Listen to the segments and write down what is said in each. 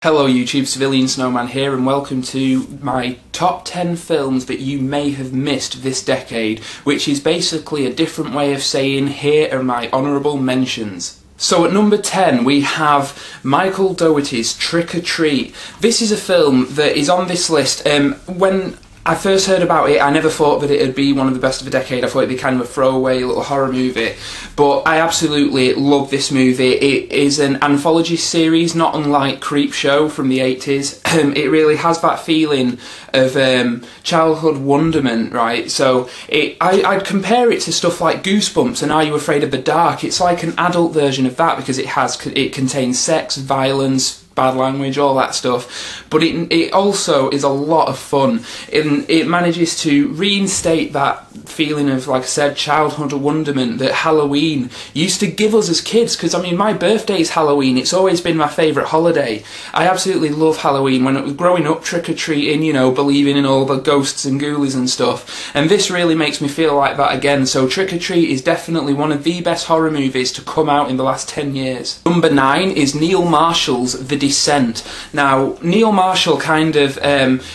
Hello YouTube, CivilianSnowman here, and welcome to my top 10 films that you may have missed this decade, which is basically a different way of saying here are my honourable mentions. So at number 10 we have Michael Dougherty's Trick or Treat. This is a film that is on this list. When I first heard about it, I never thought that it would be one of the best of the decade. I thought it'd be kind of a throwaway little horror movie, but I absolutely love this movie. It is an anthology series, not unlike Creepshow from the 80s. It really has that feeling of childhood wonderment, right? So I'd compare it to stuff like Goosebumps and Are You Afraid of the Dark? It's like an adult version of that because it contains sex, violence, bad language, all that stuff, but it also is a lot of fun. It manages to reinstate that feeling of, like I said, childhood wonderment that Halloween used to give us as kids, because I mean my birthday's Halloween. It's always been my favourite holiday. I absolutely love Halloween. When I was growing up, trick-or-treating, you know, believing in all the ghosts and ghoulies and stuff, and this really makes me feel like that again. So Trick or Treat is definitely one of the best horror movies to come out in the last 10 years. Number 9 is Neil Marshall's The Descent. Now, Neil Marshall kind of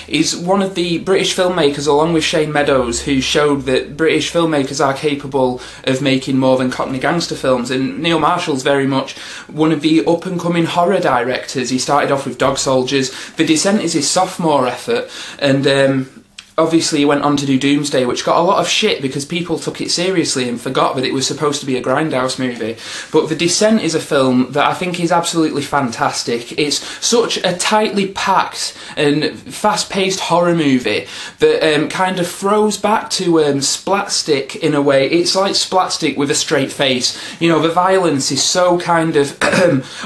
is one of the British filmmakers, along with Shane Meadows, who showed that British filmmakers are capable of making more than Cockney gangster films, and Neil Marshall's very much one of the up-and-coming horror directors. He started off with Dog Soldiers. The Descent is his sophomore effort, and obviously he went on to do Doomsday, which got a lot of shit because people took it seriously and forgot that it was supposed to be a grindhouse movie. But The Descent is a film that I think is absolutely fantastic. It's such a tightly packed and fast-paced horror movie that kind of throws back to Splatstick in a way. It's like Splatstick with a straight face. You know, the violence is so kind of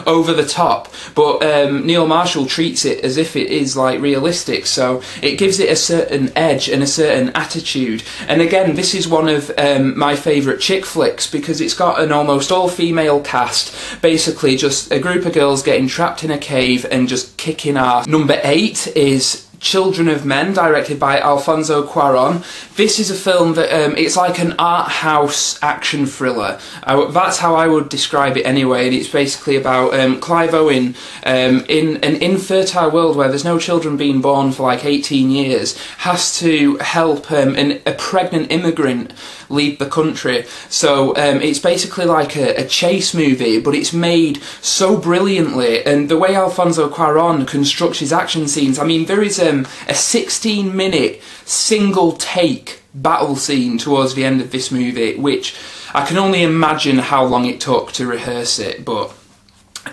over the top, but Neil Marshall treats it as if it is like realistic, so it gives it a certain edge and a certain attitude. And again, this is one of my favourite chick flicks because it's got an almost all-female cast, basically just a group of girls getting trapped in a cave and just kicking ass. Number 8 is Children of Men, directed by Alfonso Cuarón. This is a film that it's like an art house action thriller. That's how I would describe it anyway. And it's basically about Clive Owen in an infertile world where there's no children being born for like 18 years, has to help a pregnant immigrant leave the country. So it's basically like a chase movie, but it's made so brilliantly, and the way Alfonso Cuarón constructs his action scenes, I mean, there is a 16-minute single take battle scene towards the end of this movie, which I can only imagine how long it took to rehearse it, but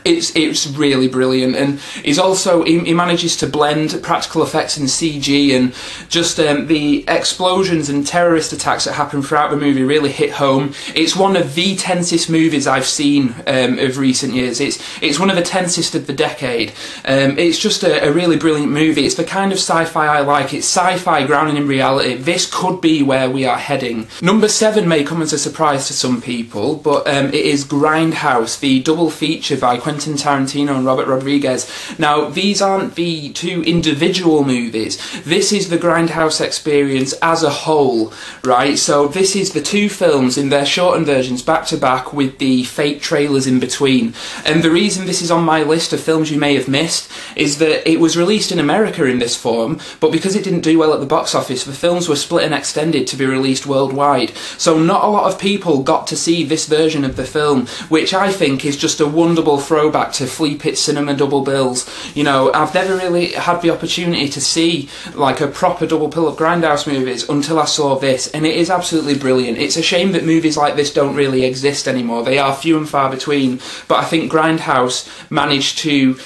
it's really brilliant. And he manages to blend practical effects and CG, and just the explosions and terrorist attacks that happen throughout the movie really hit home. It's one of the tensest movies I've seen of recent years. It's one of the tensest of the decade. It's just a really brilliant movie. It's the kind of sci-fi I like. It's sci-fi grounded in reality. This could be where we are heading. Number 7 may come as a surprise to some people, but it is Grindhouse, the double feature by Quentin Tarantino and Robert Rodriguez. Now, these aren't the two individual movies. This is the Grindhouse experience as a whole, right? So this is the two films in their shortened versions back to back with the fake trailers in between. And the reason this is on my list of films you may have missed is that it was released in America in this form, but because it didn't do well at the box office, the films were split and extended to be released worldwide. So not a lot of people got to see this version of the film, which I think is just a wonderful throwback to Flea Pit cinema double bills. You know, I've never really had the opportunity to see like a proper double bill of Grindhouse movies until I saw this, and it is absolutely brilliant. It's a shame that movies like this don't really exist anymore. They are few and far between, but I think Grindhouse managed to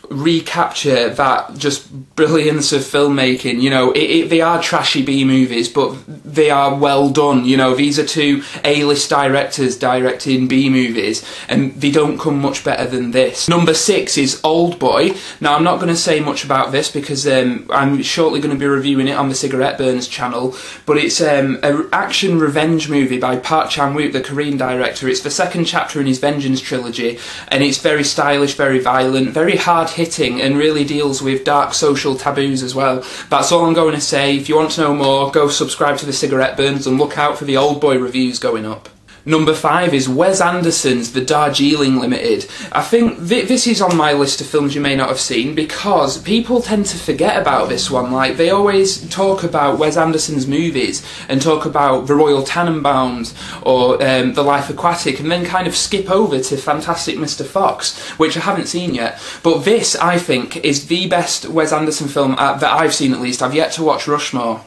recapture that just brilliance of filmmaking. You know, they are trashy B movies, but they are well done. You know, these are two A-list directors directing B movies, and they don't come much better than this. Number 6 is Oldboy. Now, I'm not going to say much about this because I'm shortly going to be reviewing it on the Cigarette Burns channel, but it's an action revenge movie by Park Chan-wook, the Korean director. It's the second chapter in his Vengeance trilogy, and it's very stylish, very violent, very hard hitting, and really deals with dark social taboos as well. That's all I'm going to say. If you want to know more, go subscribe to the Cigarette Burns and look out for the Oldboy reviews going up. Number 5 is Wes Anderson's The Darjeeling Limited. I think this is on my list of films you may not have seen because people tend to forget about this one. Like, they always talk about Wes Anderson's movies and talk about The Royal Tenenbaums or The Life Aquatic and then kind of skip over to Fantastic Mr. Fox, which I haven't seen yet. But this, I think, is the best Wes Anderson film that I've seen at least. I've yet to watch Rushmore.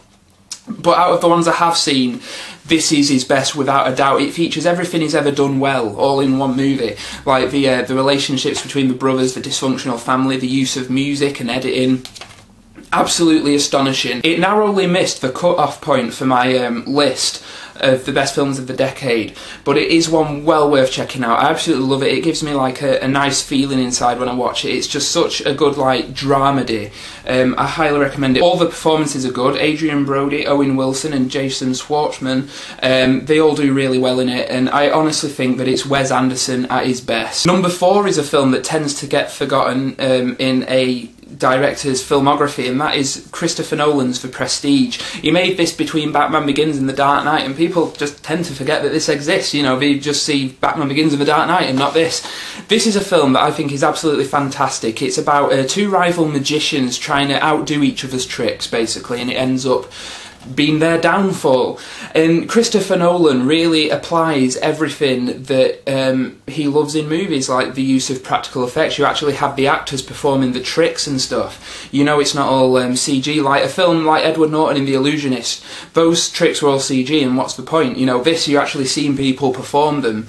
But out of the ones I have seen, this is his best without a doubt. It features everything he's ever done well, all in one movie. Like the relationships between the brothers, the dysfunctional family, the use of music and editing. Absolutely astonishing. It narrowly missed the cut-off point for my list of the best films of the decade, but it is one well worth checking out. I absolutely love it. It gives me like a nice feeling inside when I watch it. It's just such a good like dramedy. I highly recommend it. All the performances are good. Adrian Brody, Owen Wilson and Jason Schwartzman, they all do really well in it, and I honestly think that it's Wes Anderson at his best. Number 4 is a film that tends to get forgotten in a director's filmography, and that is Christopher Nolan's The Prestige. He made this between Batman Begins and The Dark Knight, and people just tend to forget that this exists. You know, they just see Batman Begins and The Dark Knight and not this. This is a film that I think is absolutely fantastic. It's about two rival magicians trying to outdo each other's tricks, basically, and it ends up being their downfall. And Christopher Nolan really applies everything that he loves in movies, like the use of practical effects. You actually have the actors performing the tricks and stuff. You know, it's not all CG. Like a film like Edward Norton in The Illusionist, those tricks were all CG, and what's the point? You know, this, you're actually seeing people perform them.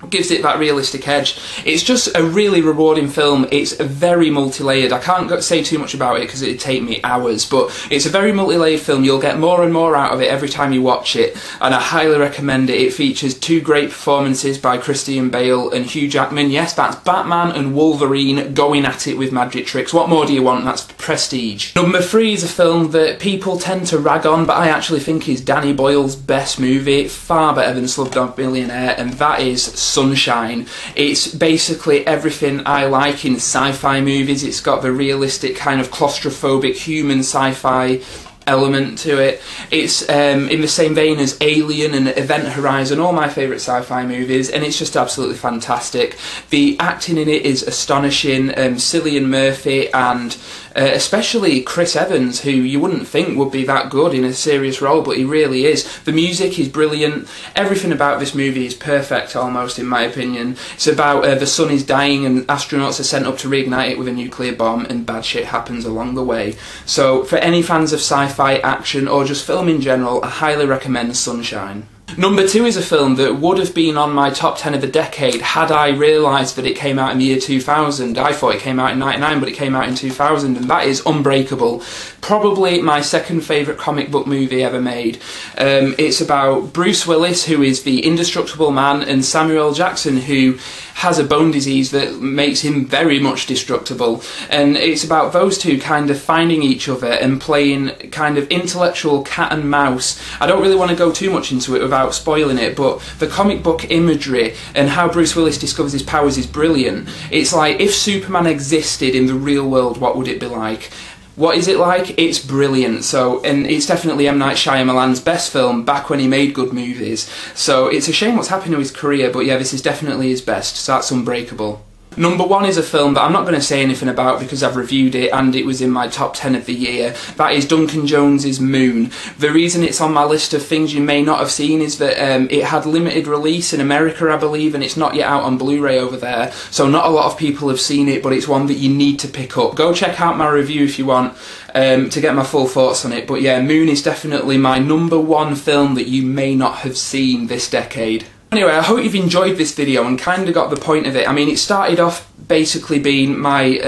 Gives it that realistic edge. It's just a really rewarding film. It's very multi-layered. I can't say too much about it because it'd take me hours, but it's a very multi-layered film. You'll get more and more out of it every time you watch it, and I highly recommend it. It features 2 great performances by Christian Bale and Hugh Jackman. Yes, that's Batman and Wolverine going at it with magic tricks. What more do you want? That's Prestige. Number 3 is a film that people tend to rag on, but I actually think is Danny Boyle's best movie, far better than Slumdog Millionaire, and that is Sunshine. It's basically everything I like in sci-fi movies. It's got the realistic kind of claustrophobic human sci-fi element to it. It's in the same vein as Alien and Event Horizon, all my favourite sci-fi movies, and it's just absolutely fantastic. The acting in it is astonishing. Cillian Murphy and especially Chris Evans, who you wouldn't think would be that good in a serious role, but he really is. The music is brilliant. Everything about this movie is perfect, almost, in my opinion. It's about the sun is dying and astronauts are sent up to reignite it with a nuclear bomb, and bad shit happens along the way. So for any fans of sci-fi, action, or just film in general, I highly recommend Sunshine. Number 2 is a film that would have been on my top 10 of the decade had I realised that it came out in the year 2000. I thought it came out in 99, but it came out in 2000, and that is Unbreakable. Probably my second favourite comic book movie ever made. It's about Bruce Willis, who is the indestructible man, and Samuel L. Jackson, who has a bone disease that makes him very much destructible. And it's about those two kind of finding each other and playing kind of intellectual cat and mouse. I don't really want to go too much into it without spoiling it, but the comic book imagery and how Bruce Willis discovers his powers is brilliant. It's like, if Superman existed in the real world, what would it be like? What is it like? It's brilliant. So, and it's definitely M. Night Shyamalan's best film back when he made good movies. So it's a shame what's happened to his career, but yeah, this is definitely his best. So that's Unbreakable. Number 1 is a film that I'm not going to say anything about because I've reviewed it and it was in my top 10 of the year. That is Duncan Jones's Moon. The reason it's on my list of things you may not have seen is that it had limited release in America, I believe, and it's not yet out on Blu-ray over there. So not a lot of people have seen it, but it's one that you need to pick up. Go check out my review if you want to get my full thoughts on it. But yeah, Moon is definitely my number 1 film that you may not have seen this decade. Anyway, I hope you've enjoyed this video and kind of got the point of it. I mean, it started off basically being my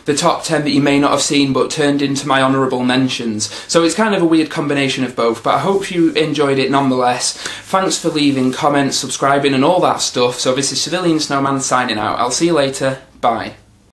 the top 10 that you may not have seen, but turned into my honourable mentions. So it's kind of a weird combination of both, but I hope you enjoyed it nonetheless. Thanks for leaving comments, subscribing and all that stuff. So this is CivilianSnowman signing out. I'll see you later. Bye.